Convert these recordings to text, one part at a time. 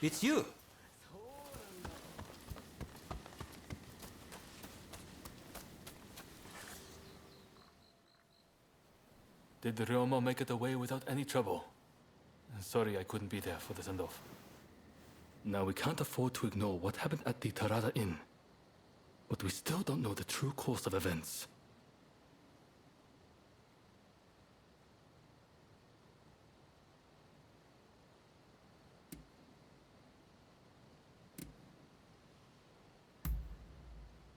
It's you! Did the Ryoma make it away without any trouble? Sorry I couldn't be there for the send-off. Now we can't afford to ignore what happened at the Tarada Inn. But we still don't know the true course of events.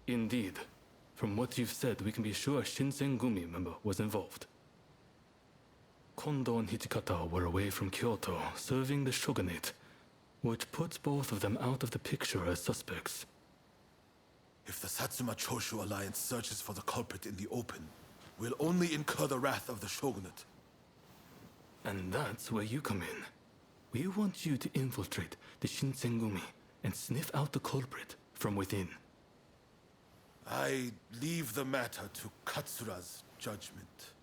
Indeed. From what you've said, we can be sure a Shinsengumi member was involved. Kondo and Hijikata were away from Kyoto, serving the shogunate, which puts both of them out of the picture as suspects. If the Satsuma Choshu alliance searches for the culprit in the open, we'll only incur the wrath of the shogunate. And that's where you come in. We want you to infiltrate the Shinsengumi and sniff out the culprit from within. I leave the matter to Katsura's judgment.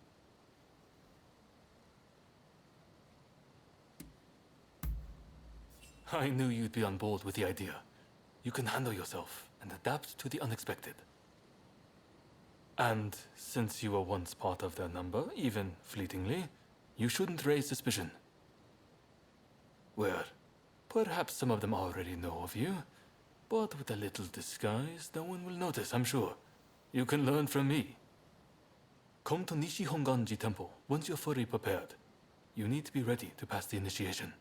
I knew you'd be on board with the idea. You can handle yourself and adapt to the unexpected. And since you were once part of their number, even fleetingly, you shouldn't raise suspicion. Well, perhaps some of them already know of you, but with a little disguise, no one will notice, I'm sure. You can learn from me. Come to Nishi Honganji Temple once you're fully prepared. You need to be ready to pass the initiation.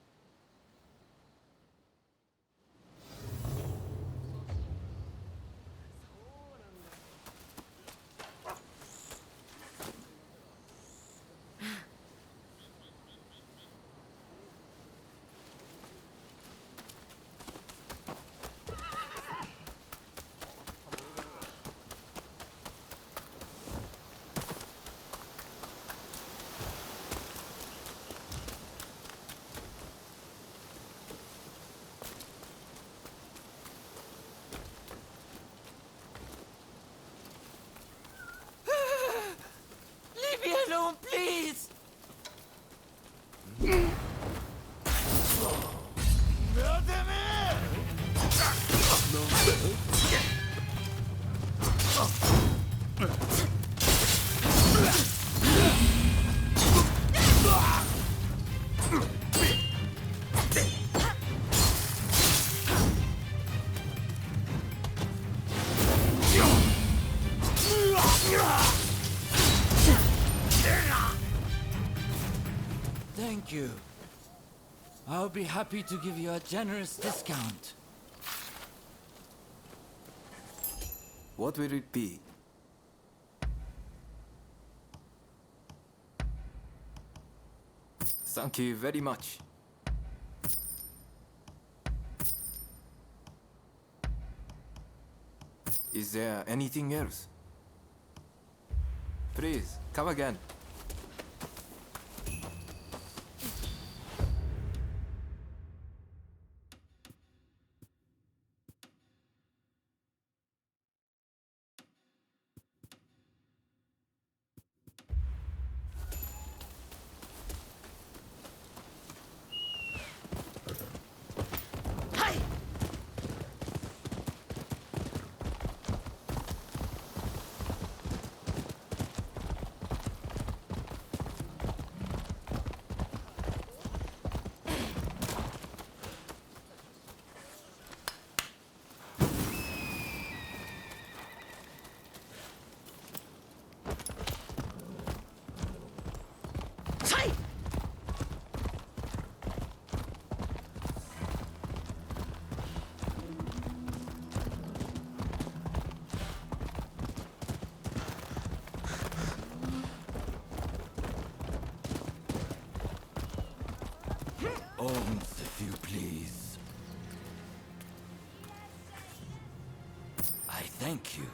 Leave me alone, please! Thank you. I'll be happy to give you a generous discount. What will it be? Thank you very much. Is there anything else? Please, come again. Arms, if you please. I thank you.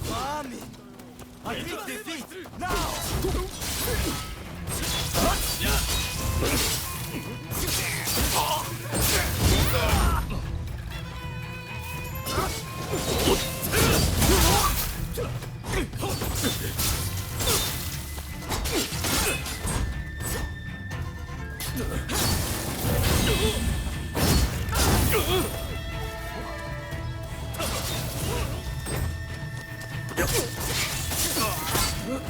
Ramin! Admit defeat! Now! Thanks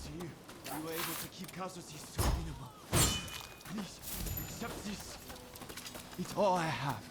to you, we were able to keep casualties to a minimum. Please, accept this. It's all I have.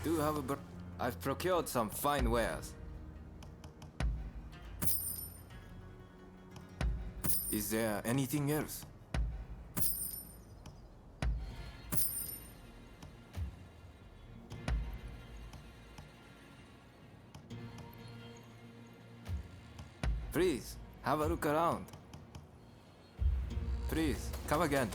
Do have a I've procured some fine wares. Is there anything else? Please, have a look around. Please, come again.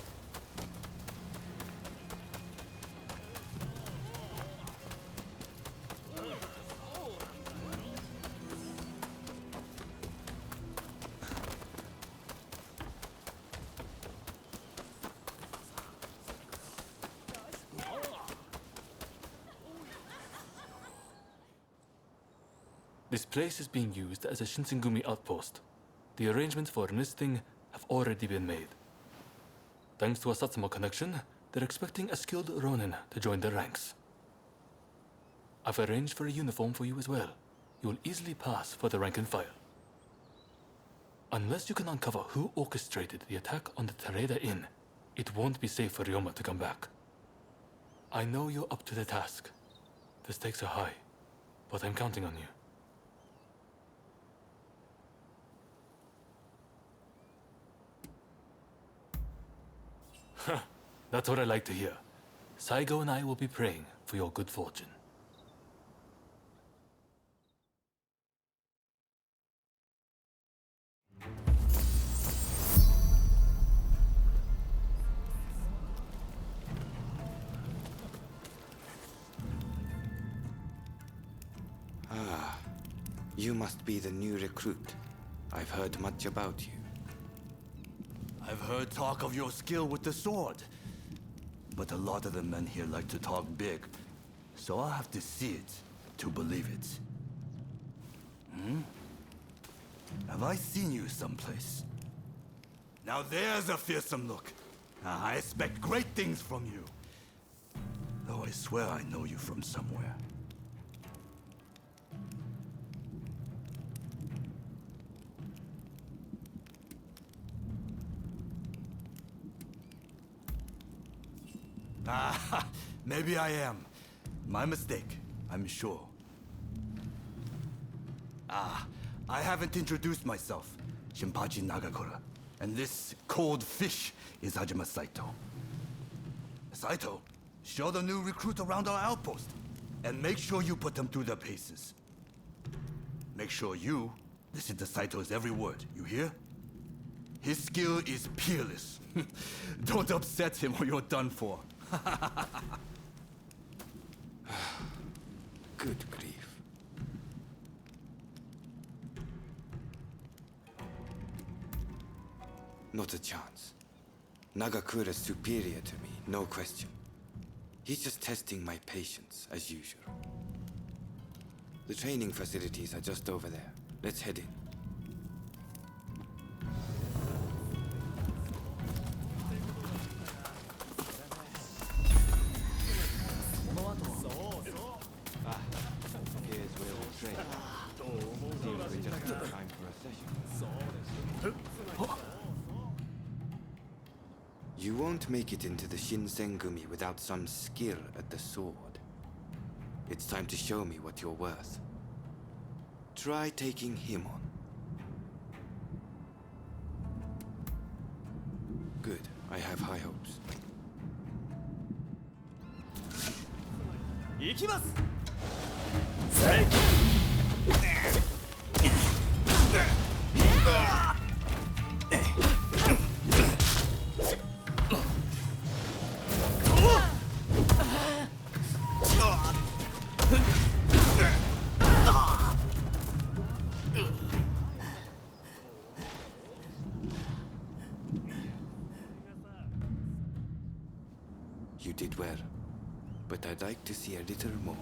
This place is being used as a Shinsengumi outpost. The arrangements for enlisting have already been made. Thanks to a Satsuma connection, they're expecting a skilled Ronin to join their ranks. I've arranged for a uniform for you as well. You will easily pass for the rank and file. Unless you can uncover who orchestrated the attack on the Tereda Inn, it won't be safe for Ryoma to come back. I know you're up to the task. The stakes are high, but I'm counting on you. That's what I like to hear. Saigo and I will be praying for your good fortune. You must be the new recruit. I've heard much about you. I've heard talk of your skill with the sword. But a lot of the men here like to talk big. So I'll have to see it to believe it. Have I seen you someplace? Now there's a fearsome look. I expect great things from you. Though I swear I know you from somewhere. Maybe I am. My mistake, I'm sure. I haven't introduced myself. Shinpachi Nagakura. And this cold fish is Hajime Saito. Saito, show the new recruit around our outpost. And make sure you put them through their paces. Make sure you listen to Saito's every word, you hear? His skill is peerless. Don't upset him or you're done for. Good grief. Not a chance. Nagakura's superior to me, no question. He's just testing my patience, as usual. The training facilities are just over there. Let's head in. You won't make it into the Shinsengumi without some skill at the sword. It's time to show me what you're worth. Try taking him on. Good. I have high hopes. 行きます。You did well, but I'd like to see a little more.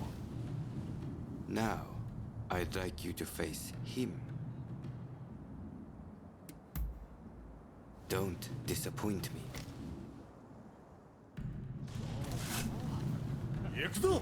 Now, I'd like you to face him. Don't disappoint me. 行くぞ。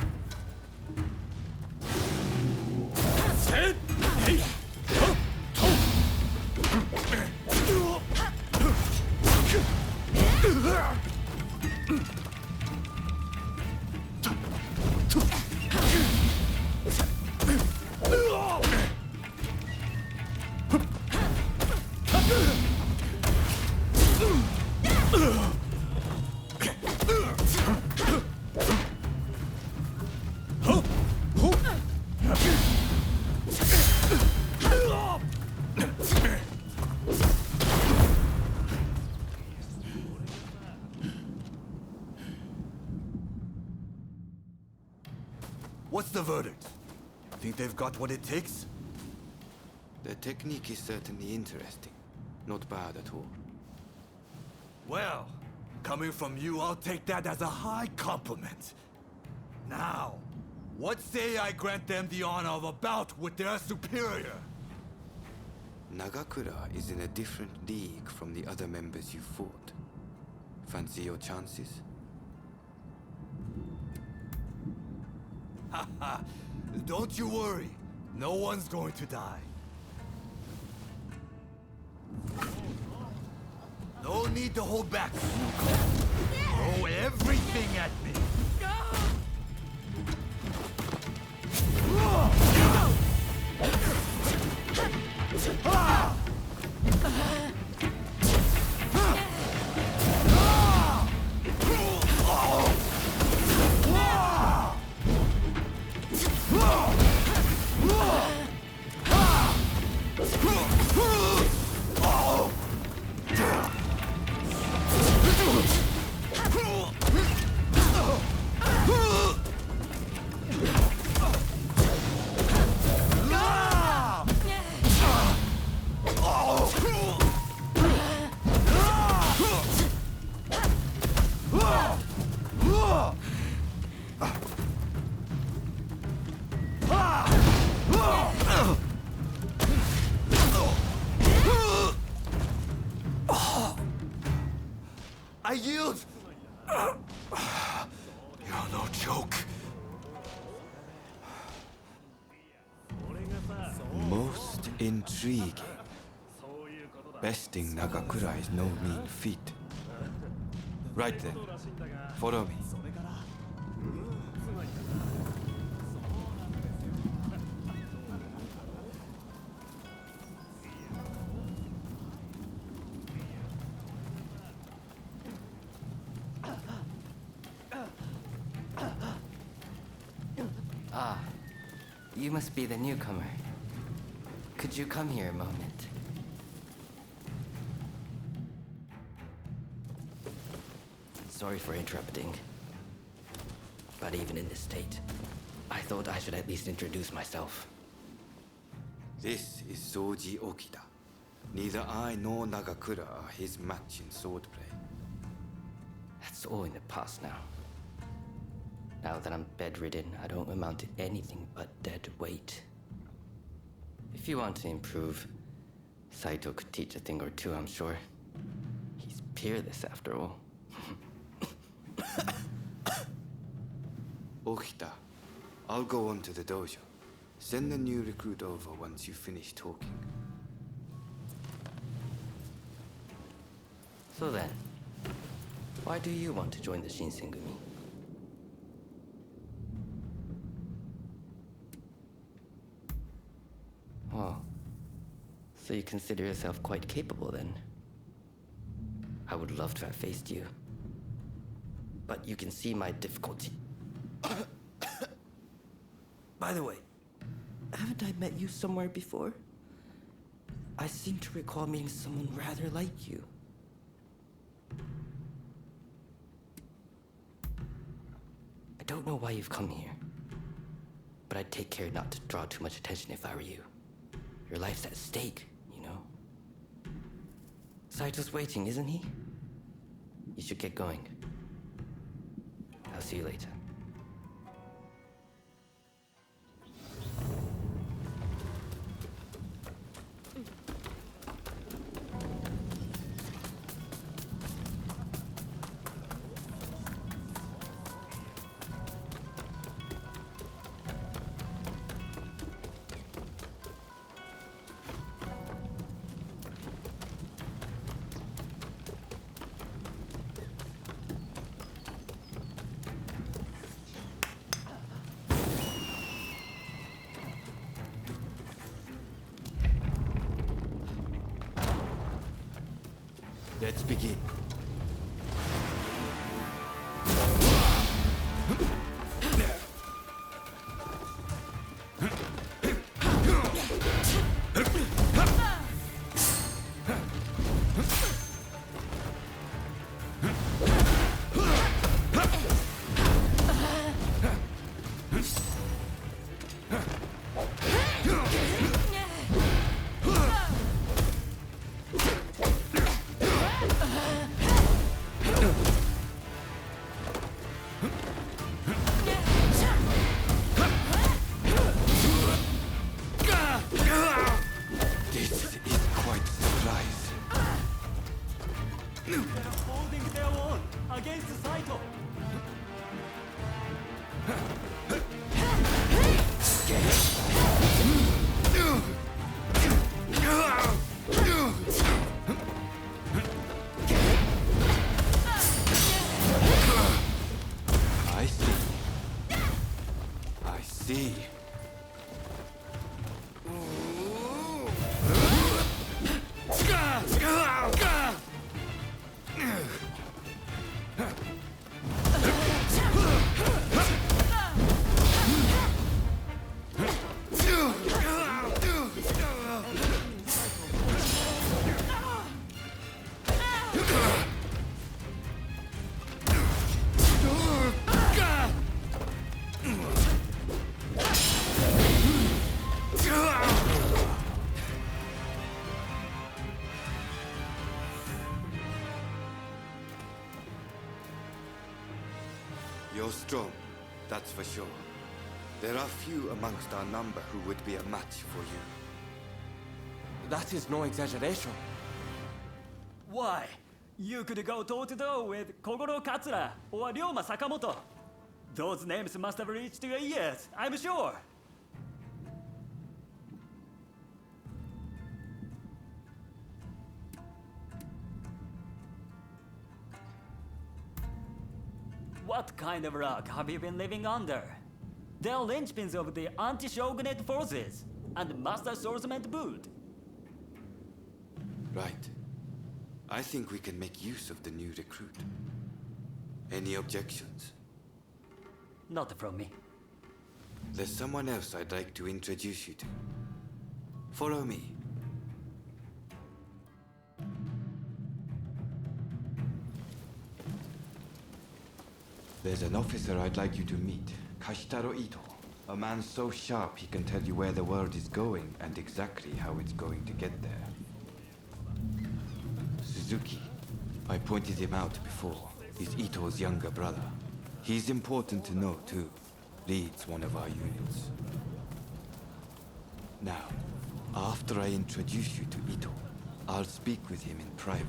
What's the verdict? Think they've got what it takes? The technique is certainly interesting. Not bad at all. Well, coming from you, I'll take that as a high compliment. Now, what say I grant them the honor of a bout with their superior? Nagakura is in a different league from the other members you fought. Fancy your chances? Haha, don't you worry. No one's going to die. No need to hold back. Throw everything at me. I yield! You're no joke. Most intriguing. Besting Nagakura is no mean feat. Right then, follow me. Ah, you must be the newcomer. Could you come here a moment? Sorry for interrupting. But even in this state, I thought I should at least introduce myself. This is Soji Okita. Neither I nor Nagakura are his match in swordplay. That's all in the past now. Now that I'm bedridden, I don't amount to anything but dead weight. If you want to improve, Saito could teach a thing or two, I'm sure. He's peerless after all. Okita, I'll go on to the dojo. Send the new recruit over once you finish talking. So then, why do you want to join the Shinsengumi? Oh. So you consider yourself quite capable then? I would love to have faced you. But you can see my difficulty. By the way, haven't I met you somewhere before? I seem to recall meeting someone rather like you. I don't know why you've come here, but I'd take care not to draw too much attention if I were you. Your life's at stake, you know? Saito's waiting, isn't he? You should get going. I'll see you later. Let's begin. You're strong, that's for sure. There are few amongst our number who would be a match for you. That is no exaggeration. Why? You could go toe-to-toe with Kogoro Katsura or Ryoma Sakamoto. Those names must have reached your ears, I'm sure. What kind of rock have you been living under? They're linchpins of the anti-shogunate forces and master swordsman to boot. Right. I think we can make use of the new recruit. Any objections? Not from me. There's someone else I'd like to introduce you to. Follow me. There's an officer I'd like you to meet, Kashitaro Ito. A man so sharp he can tell you where the world is going and exactly how it's going to get there. Suzuki. I pointed him out before. He's Ito's younger brother. He's important to know too. Leads one of our units. Now, after I introduce you to Ito, I'll speak with him in private.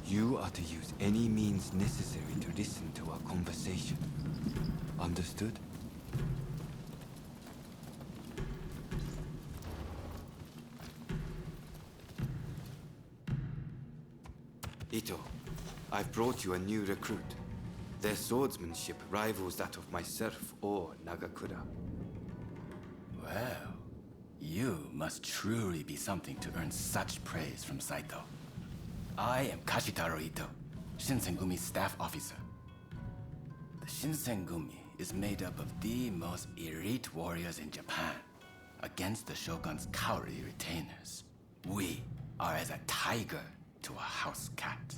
You are to use any means necessary to listen to our conversation. Understood? Ito, I've brought you a new recruit. Their swordsmanship rivals that of myself or Nagakura. Well, You must truly be something to earn such praise from Saito. I am Kashitaro Ito, Shinsengumi's staff officer. The Shinsengumi is made up of the most elite warriors in Japan against the Shogun's cowardly retainers. We are as a tiger to a house cat.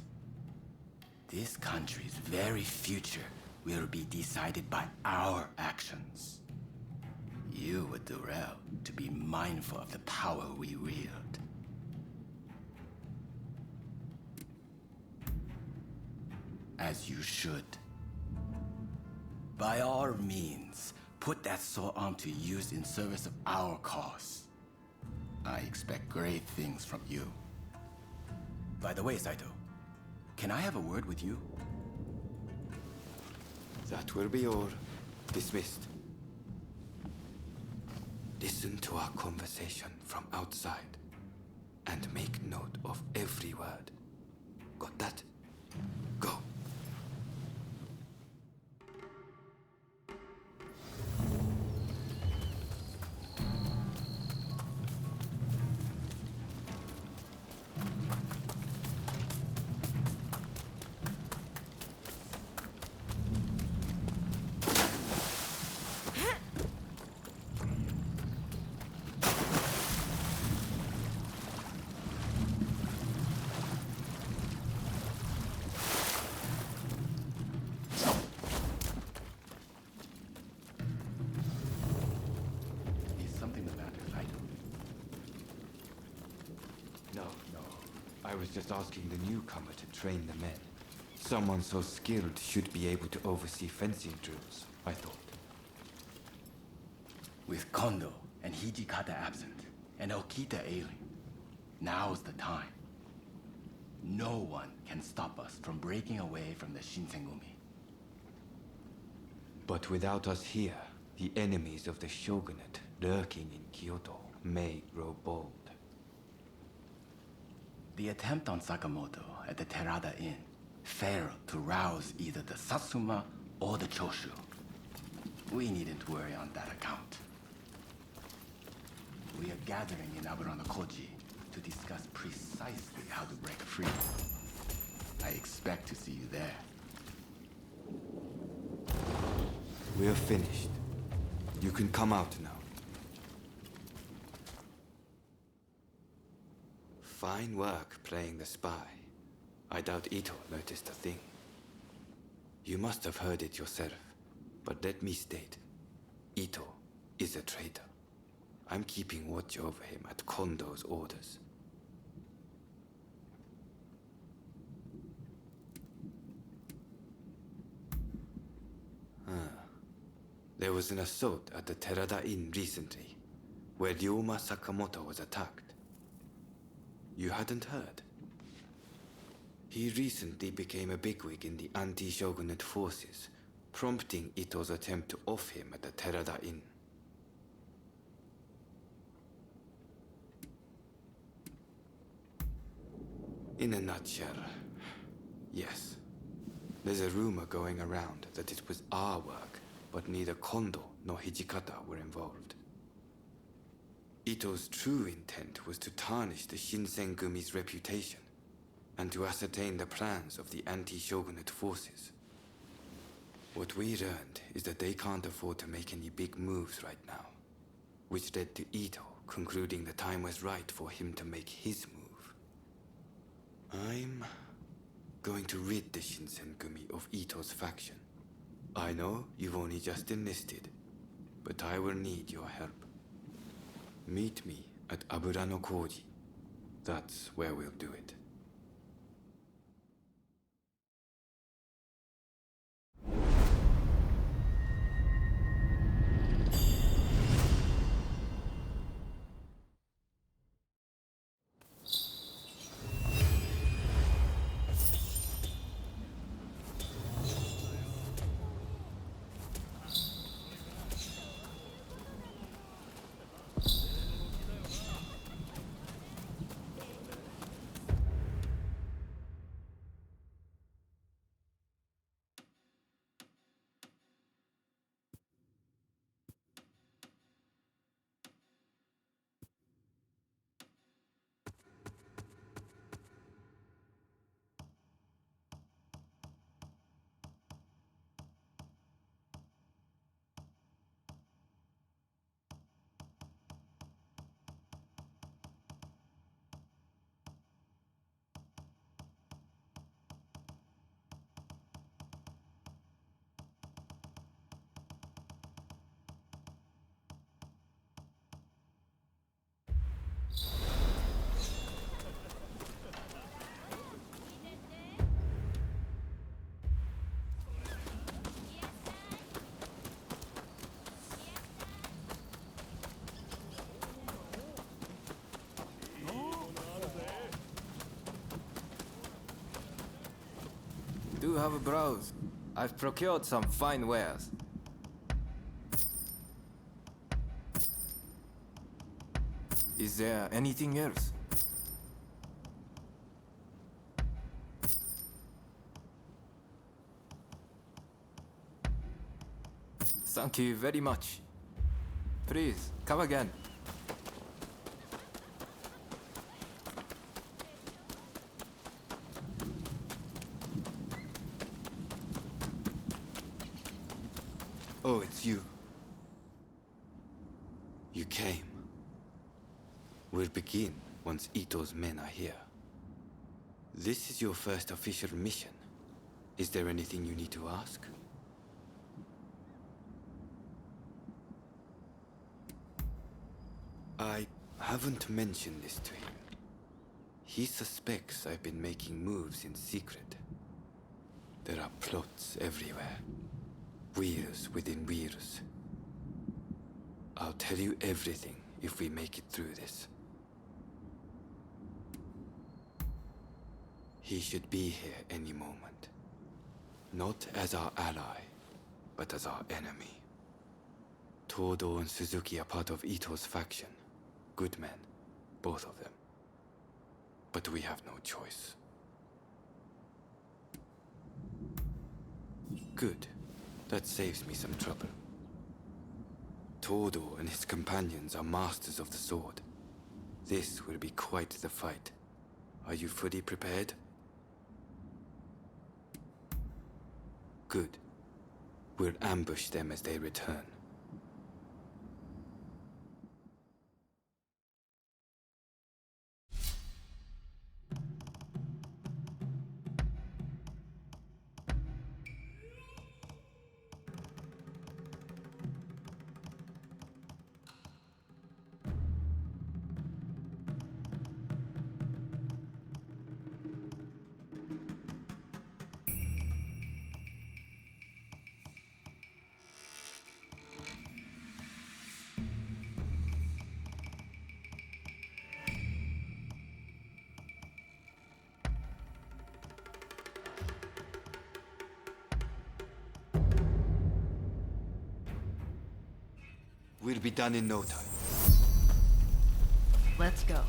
This country's very future will be decided by our actions. You would do well to be mindful of the power we wield. As you should. By all means, put that sword on to use in service of our cause. I expect great things from you. By the way, Saito, can I have a word with you? That will be all. Dismissed. Listen to our conversation from outside and make note of every word. Got that? Go. I was just asking the newcomer to train the men. Someone so skilled should be able to oversee fencing drills, I thought. With Kondo and Hijikata absent, and Okita ailing, now's the time. No one can stop us from breaking away from the Shinsengumi. But without us here, the enemies of the shogunate lurking in Kyoto may grow bold. The attempt on Sakamoto at the Terada Inn failed to rouse either the Satsuma or the Choshu. We needn't worry on that account. We are gathering in Aburano-Koji to discuss precisely how to break free. I expect to see you there. We're finished. You can come out now. Fine work playing the spy. I doubt Ito noticed a thing. You must have heard it yourself, but let me state, Ito is a traitor. I'm keeping watch over him at Kondo's orders. There was an assault at the Terada Inn recently, where Ryoma Sakamoto was attacked. You hadn't heard? He recently became a bigwig in the anti-shogunate forces, prompting Ito's attempt to off him at the Terada Inn. In a nutshell, yes. There's a rumor going around that it was our work, but neither Kondo nor Hijikata were involved. Ito's true intent was to tarnish the Shinsengumi's reputation and to ascertain the plans of the anti-shogunate forces. What we learned is that they can't afford to make any big moves right now, which led to Ito concluding the time was right for him to make his move. I'm going to rid the Shinsengumi of Ito's faction. I know you've only just enlisted, but I will need your help. Meet me at Aburano-Koji. That's where we'll do it. Do have a browse. I've procured some fine wares. Is there anything else? Thank you very much. Please, come again. Oh, it's you. You came. We'll begin once Ito's men are here. This is your first official mission. Is there anything you need to ask? I haven't mentioned this to him. He suspects I've been making moves in secret. There are plots everywhere. Wheels within wheels. I'll tell you everything if we make it through this. He should be here any moment. Not as our ally, but as our enemy. Todo and Suzuki are part of Ito's faction. Good men, both of them. But we have no choice. Good. That saves me some trouble. Todo and his companions are masters of the sword. This will be quite the fight. Are you fully prepared? Good. We'll ambush them as they return. We'll be done in no time. Let's go.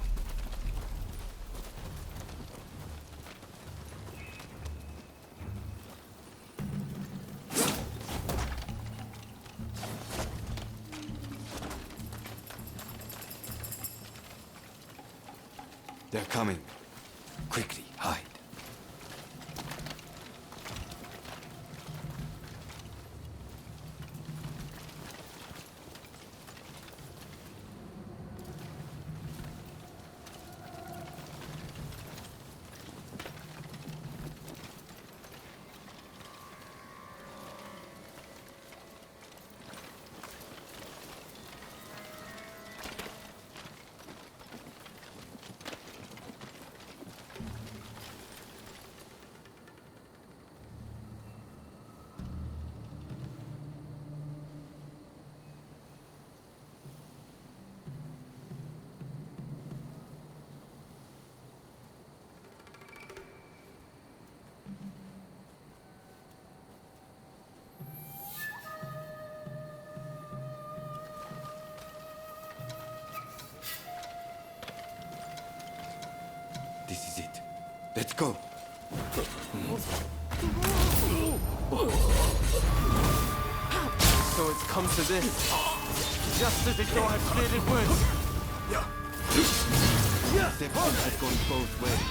They're coming. Quickly, hide. This is it. Let's go. So it's come to this. Just as Ito had feared it would. Deception has gone both ways.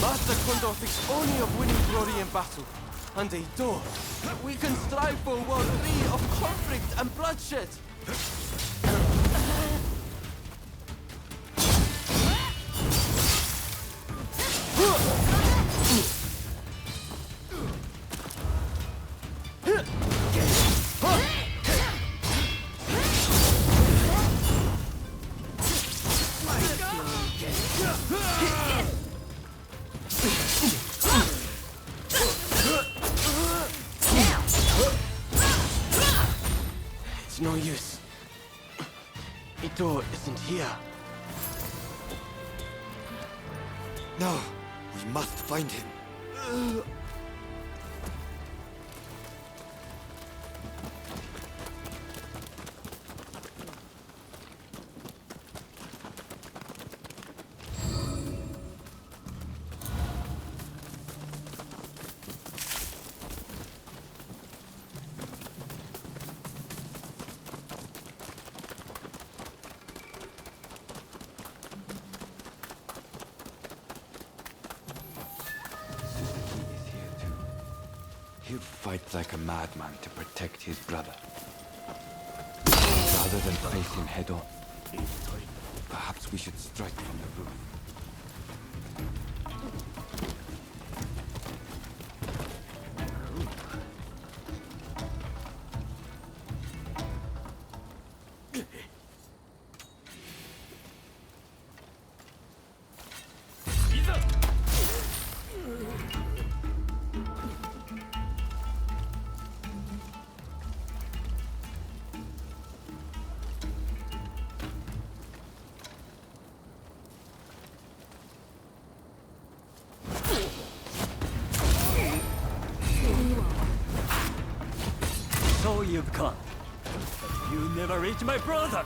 Master Kondo thinks only of winning glory in battle. And Ito, we can strive for World 3 of conflict and bloodshed. It's no use. Ito isn't here. No, we must find him. He'll fight like a madman to protect his brother. Rather than face him head on, perhaps we should strike from the roof. So you've come. But you never reach my brother!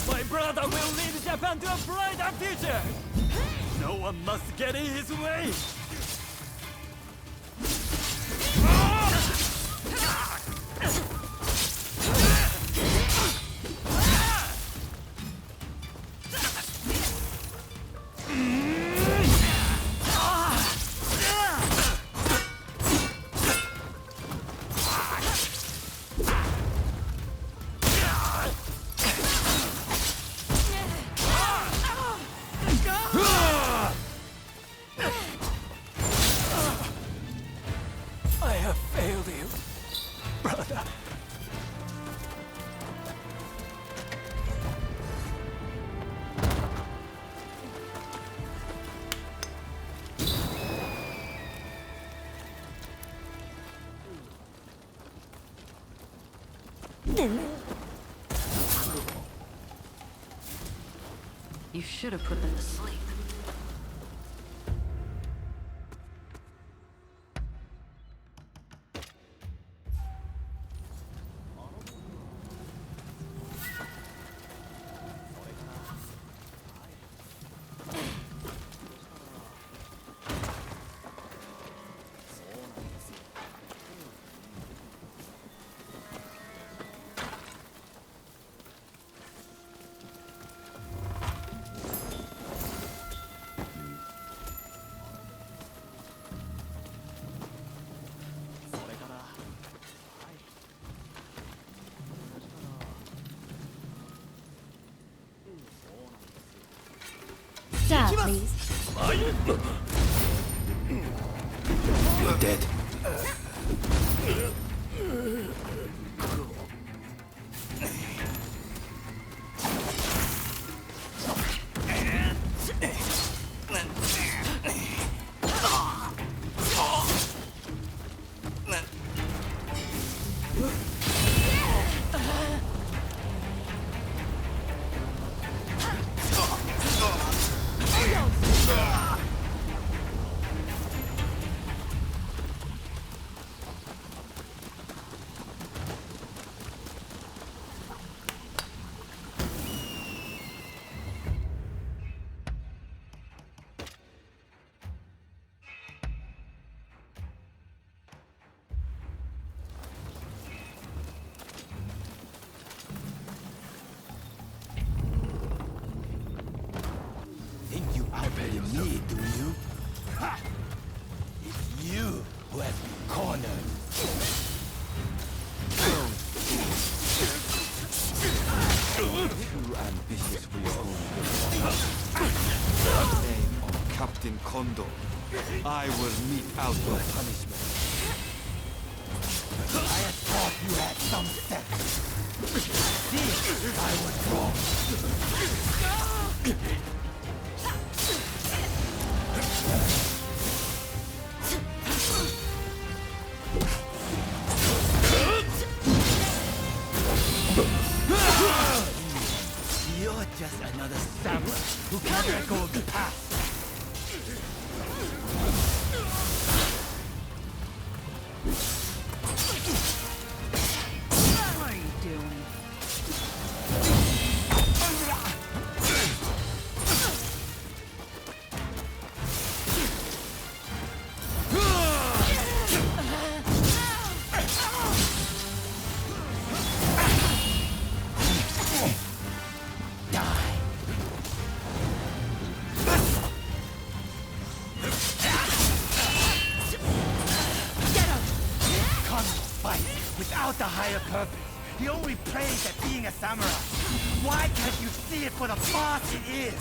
My brother will lead Japan to a brighter future! No one must get in his way! I have failed you, brother. You should have put them to sleep. Stab, please. You're dead. Too ambitious for your own good. In the name of Captain Kondo, I will mete out your punishment. I had thought you had some sense. See, I was wrong. You're just another samurai who can't let go of the past. What are you doing? Without the higher purpose, he only prays at being a samurai. Why can't you see it for the boss it is?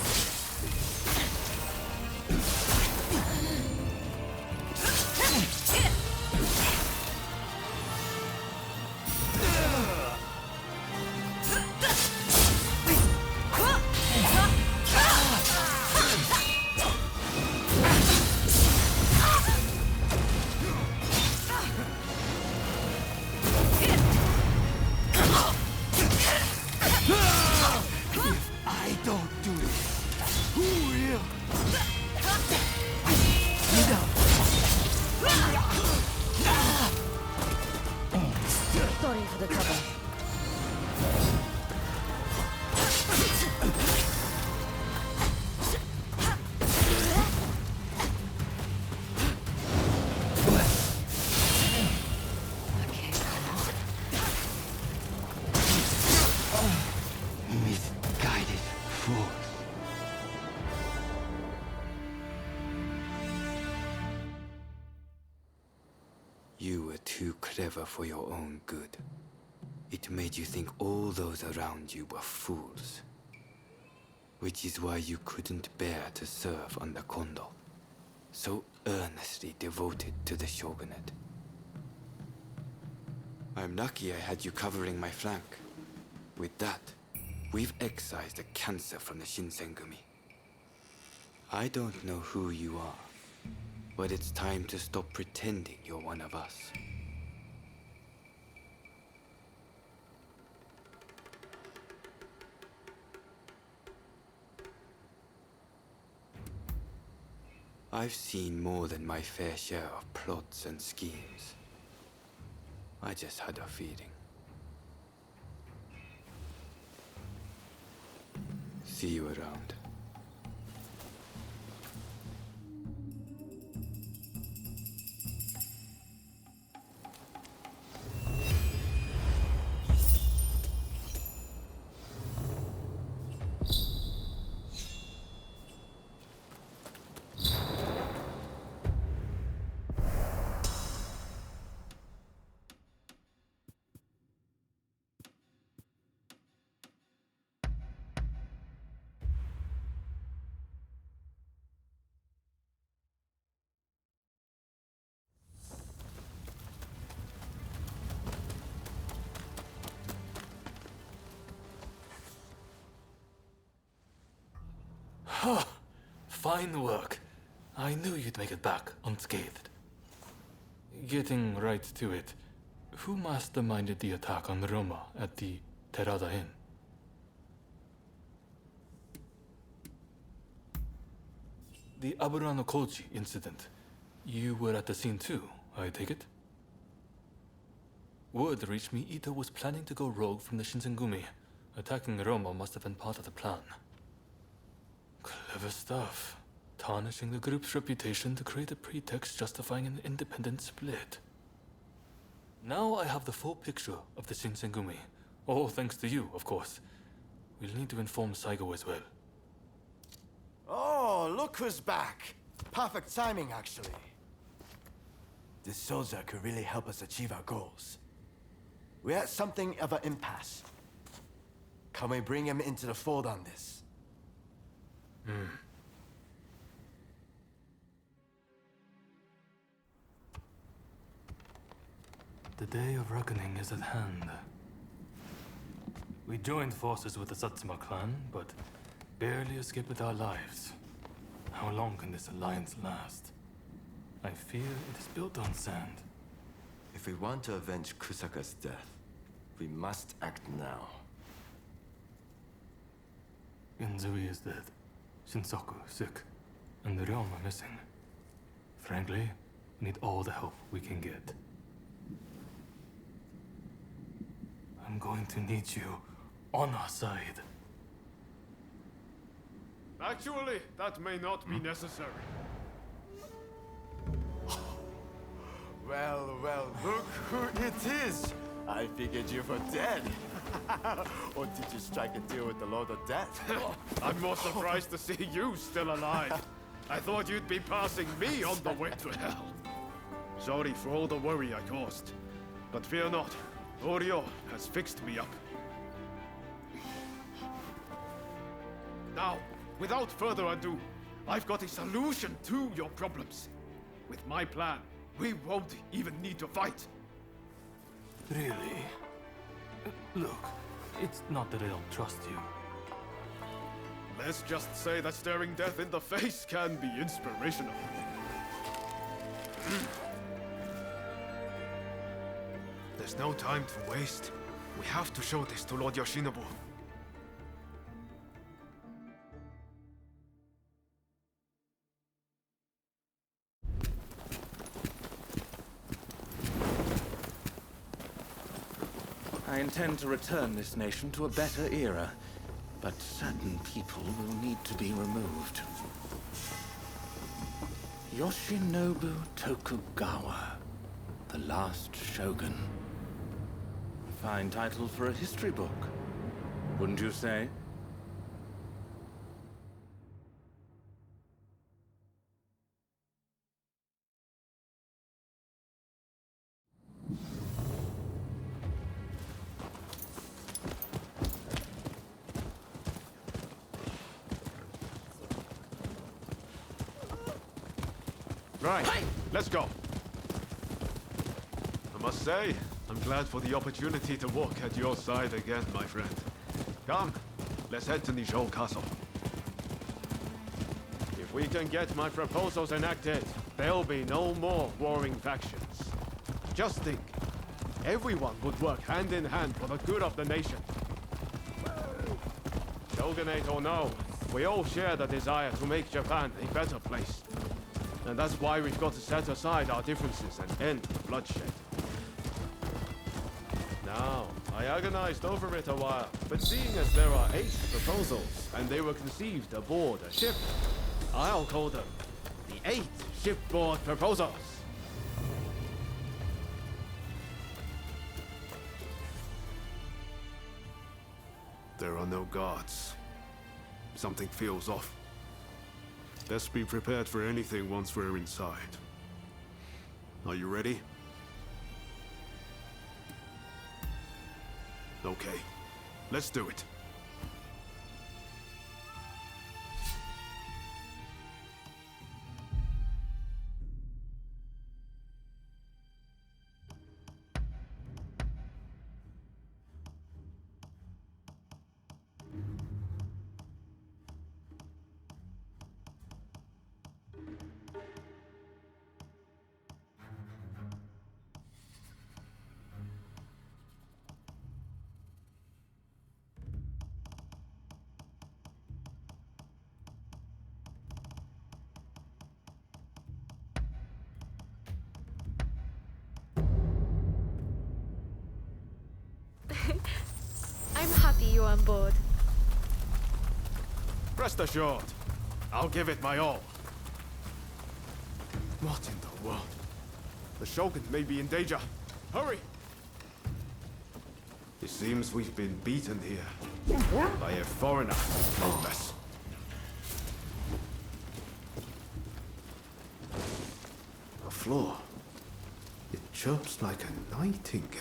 Sorry for the trouble. Misguided fools. You were too clever for your own good. It made you think all those around you were fools. Which is why you couldn't bear to serve under Kondo, so earnestly devoted to the shogunate. I'm lucky I had you covering my flank. With that, we've excised the cancer from the Shinsengumi. I don't know who you are, but it's time to stop pretending you're one of us. I've seen more than my fair share of plots and schemes. I just had a feeling. See you around. Fine work. I knew you'd make it back unscathed. Getting right to it, who masterminded the attack on Roma at the Terada Inn? The Aburano Kochi incident. You were at the scene too, I take it? Word reached me Ito was planning to go rogue from the Shinsengumi. Attacking Roma must have been part of the plan. Clever stuff. Tarnishing the group's reputation to create a pretext justifying an independent split. Now I have the full picture of the Shinsengumi. All thanks to you, of course. We'll need to inform Saigo as well. Oh, look who's back. Perfect timing, actually. This soldier could really help us achieve our goals. We're at something of an impasse. Can we bring him into the fold on this? The day of reckoning is at hand. We joined forces with the Satsuma clan, but barely escaped with our lives. How long can this alliance last? I fear it is built on sand. If we want to avenge Kusaka's death, we must act now. Genzui is dead. Shinsaku sick. And the realm are missing. Frankly, we need all the help we can get. I'm going to need you on our side. Actually, that may not be necessary. Well, look who it is! I figured you were dead. Or did you strike a deal with the Lord of Death? I'm more surprised to see you still alive. I thought you'd be passing me on the way to hell. Sorry for all the worry I caused. But fear not, Oryo has fixed me up. Now, without further ado, I've got a solution to your problems. With my plan, we won't even need to fight. Really? Look, it's not that I don't trust you. Let's just say that staring death in the face can be inspirational. There's no time to waste. We have to show this to Lord Yoshinobu. I intend to return this nation to a better era, but certain people will need to be removed. Yoshinobu Tokugawa, the last shogun. Fine title for a history book, wouldn't you say? Right, let's go. I must say, I'm glad for the opportunity to walk at your side again, my friend. Come, let's head to Nijou Castle. If we can get my proposals enacted, there'll be no more warring factions. Just think, everyone would work hand in hand for the good of the nation. Shogunate or no, we all share the desire to make Japan a better place. And that's why we've got to set aside our differences and end the bloodshed. Now, I agonized over it a while, but seeing as there are 8 proposals, and they were conceived aboard a ship, I'll call them the 8 shipboard proposals. There are no guards. Something feels off. Let's be prepared for anything once we're inside. Are you ready? Okay, let's do it. I'm happy you're on board. Rest assured, I'll give it my all. What in the world? The Shogun may be in danger. Hurry! It seems we've been beaten here. By a foreigner, no less. The floor. It chirps like a nightingale.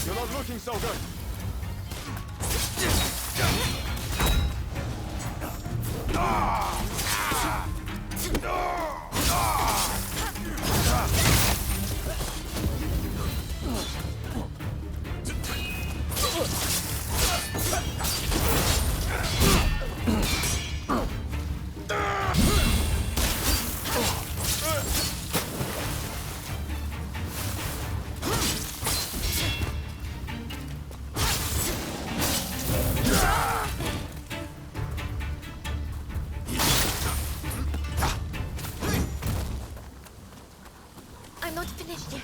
You're not looking so good. I'm not finished yet.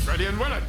Ready and willing.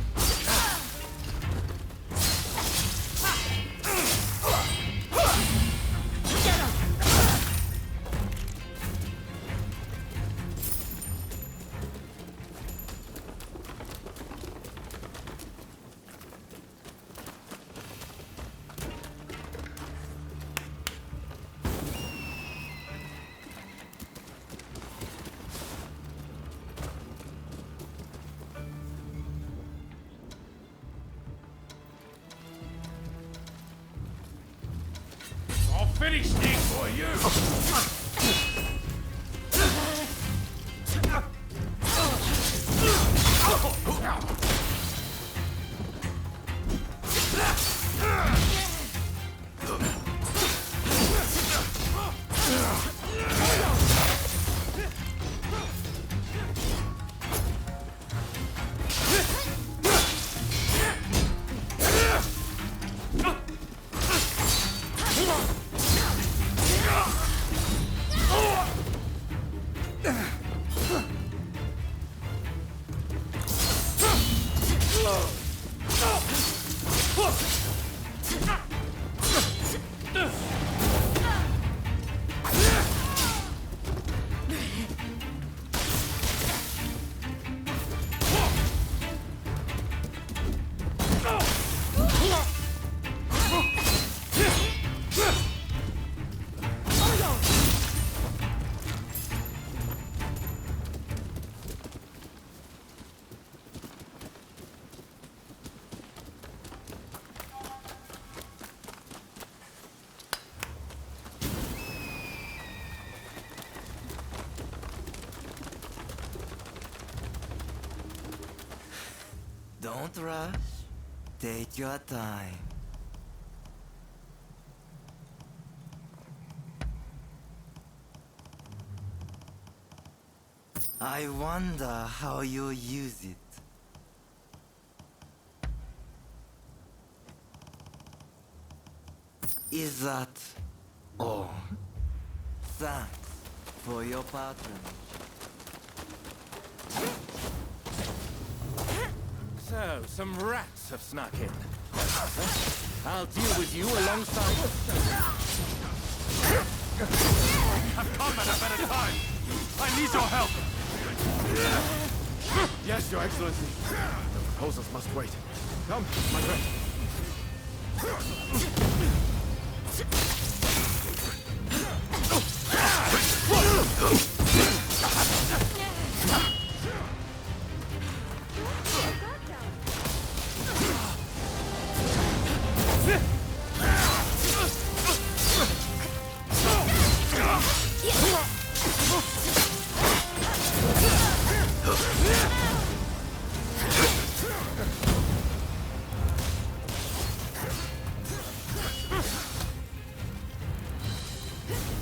I'll finish this for you! Don't rush. Take your time. I wonder how you use it. Is that all? Thanks for your patronage. So, some rats have snuck in. I'll deal with you alongside the I've come at a better time! I need your help! Yes, Your Excellency. The proposals must wait. Come, my friend.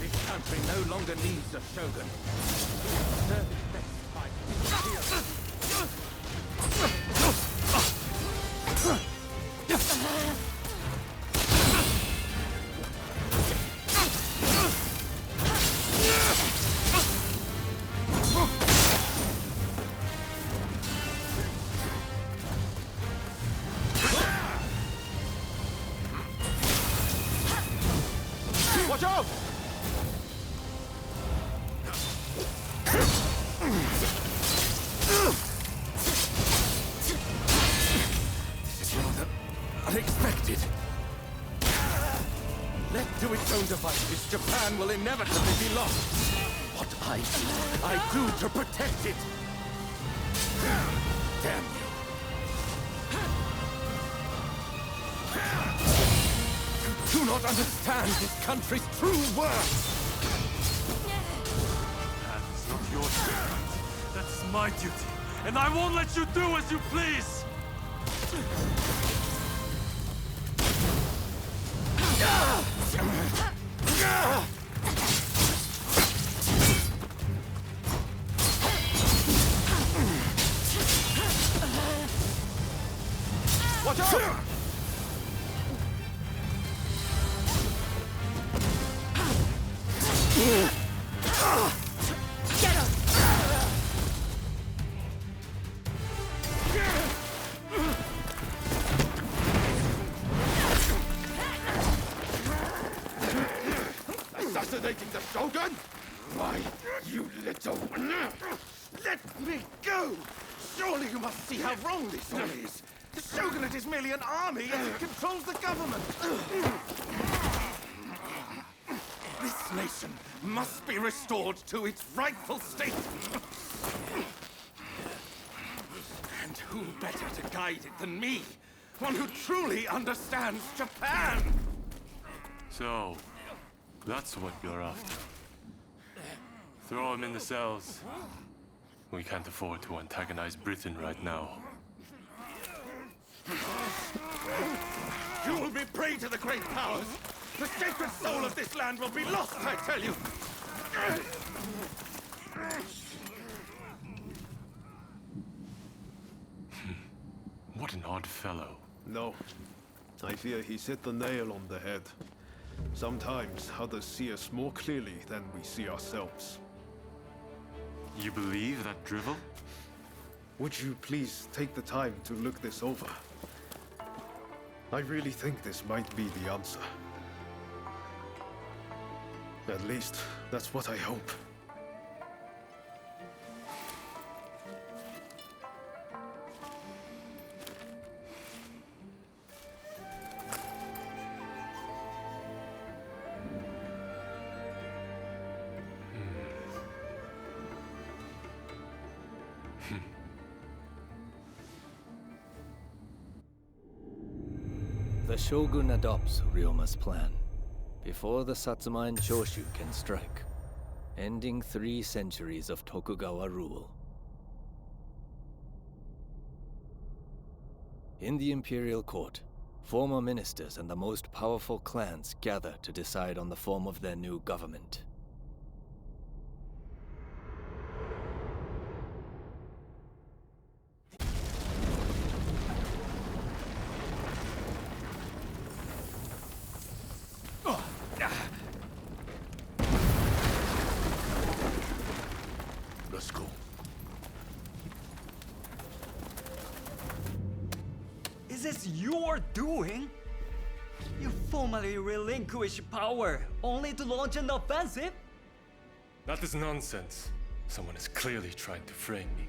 This country no longer needs a shogun. Serve its best by Watch out! This is rather unexpected. Left to its own devices, Japan will inevitably be lost. What I do to protect it. Damn you. You do not understand this country's true worth. That's not your duty. That's my duty. And I won't let you do as you please! Watch out! Get him! Assassinating the Shogun? Why, you little... Let me go! Surely you must see how wrong this all is. The Shogunate is merely an army, and it controls the government. This nation must be restored to its rightful state. And who better to guide it than me? One who truly understands Japan! So, that's what you're after. Throw him in the cells. We can't afford to antagonize Britain right now. You will be prey to the great powers! The sacred soul of this land will be lost, I tell you! What an odd fellow. No. I fear he's hit the nail on the head. Sometimes others see us more clearly than we see ourselves. You believe that drivel? Would you please take the time to look this over? I really think this might be the answer. At least, that's what I hope. The Shogun adopts Ryoma's plan before the Satsuma and Choshu can strike, ending 3 centuries of Tokugawa rule. In the imperial court, former ministers and the most powerful clans gather to decide on the form of their new government. Let's go. Is this your doing? You formally relinquish power only to launch an offensive? That is nonsense. Someone is clearly trying to frame me,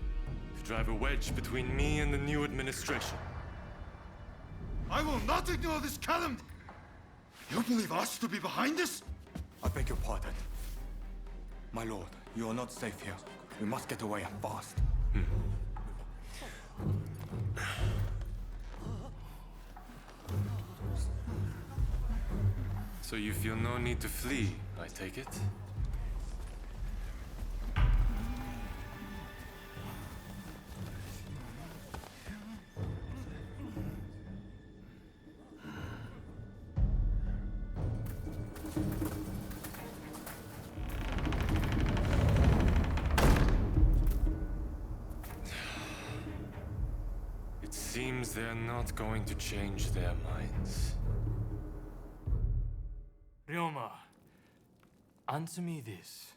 to drive a wedge between me and the new administration. I will not ignore this calumny! You believe us to be behind this? I beg your pardon. My lord, you are not safe here. We must get away and fast. So you feel no need to flee, I take it? It seems they're not going to change their minds. Ryoma, answer me this.